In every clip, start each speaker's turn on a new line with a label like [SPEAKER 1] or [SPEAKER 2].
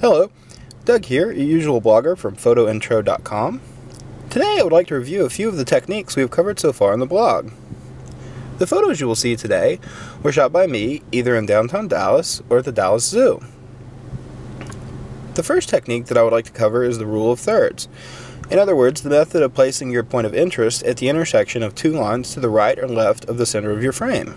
[SPEAKER 1] Hello, Doug here, your usual blogger from photointro.com. Today I would like to review a few of the techniques we've covered so far in the blog. The photos you will see today were shot by me either in downtown Dallas or at the Dallas Zoo. The first technique that I would like to cover is the rule of thirds. In other words, the method of placing your point of interest at the intersection of two lines to the right or left of the center of your frame.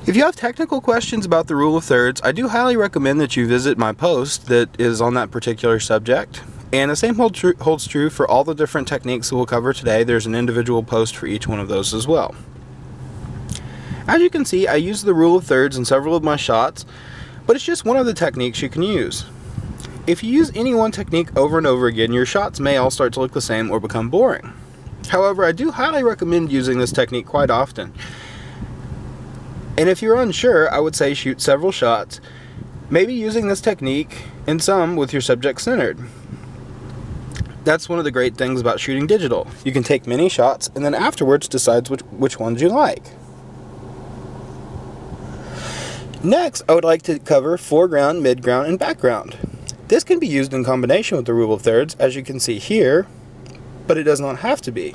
[SPEAKER 1] If you have technical questions about the rule of thirds, I do highly recommend that you visit my post that is on that particular subject. And the same holds true for all the different techniques that we'll cover today. There's an individual post for each one of those as well. As you can see, I use the rule of thirds in several of my shots, but it's just one of the techniques you can use. If you use any one technique over and over again, your shots may all start to look the same or become boring. However, I do highly recommend using this technique quite often. And if you're unsure, I would say shoot several shots, maybe using this technique and some with your subject centered. That's one of the great things about shooting digital. You can take many shots and then afterwards decide which ones you like. Next, I would like to cover foreground, midground, and background. This can be used in combination with the rule of thirds, as you can see here, but it does not have to be.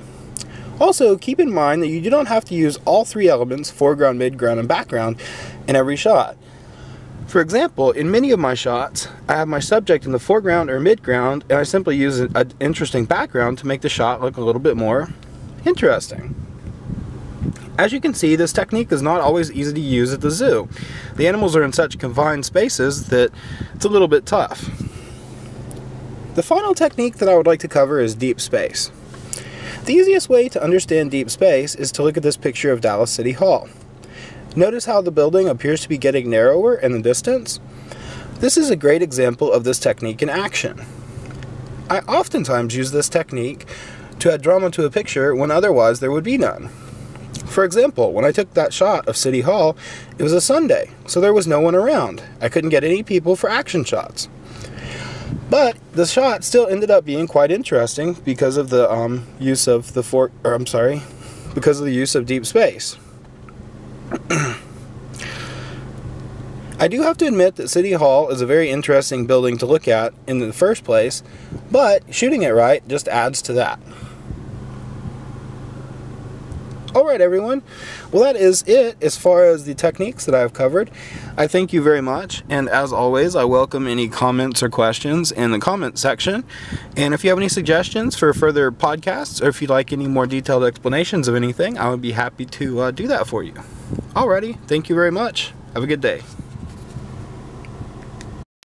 [SPEAKER 1] Also, keep in mind that you do not have to use all three elements, foreground, midground, and background, in every shot. For example, in many of my shots, I have my subject in the foreground or midground, and I simply use an interesting background to make the shot look a little bit more interesting. As you can see, this technique is not always easy to use at the zoo. The animals are in such confined spaces that it's a little bit tough. The final technique that I would like to cover is deep space. The easiest way to understand deep space is to look at this picture of Dallas City Hall. Notice how the building appears to be getting narrower in the distance? This is a great example of this technique in action. I oftentimes use this technique to add drama to a picture when otherwise there would be none. For example, when I took that shot of City Hall, it was a Sunday, so there was no one around. I couldn't get any people for action shots. But the shot still ended up being quite interesting because of the use of deep space. I do have to admit that City Hall is a very interesting building to look at in the first place, but shooting it right just adds to that. Alright everyone, well that is it as far as the techniques that I've covered. I thank you very much, and as always I welcome any comments or questions in the comment section. And if you have any suggestions for further podcasts, or if you'd like any more detailed explanations of anything, I would be happy to do that for you. Alrighty, thank you very much. Have a good day.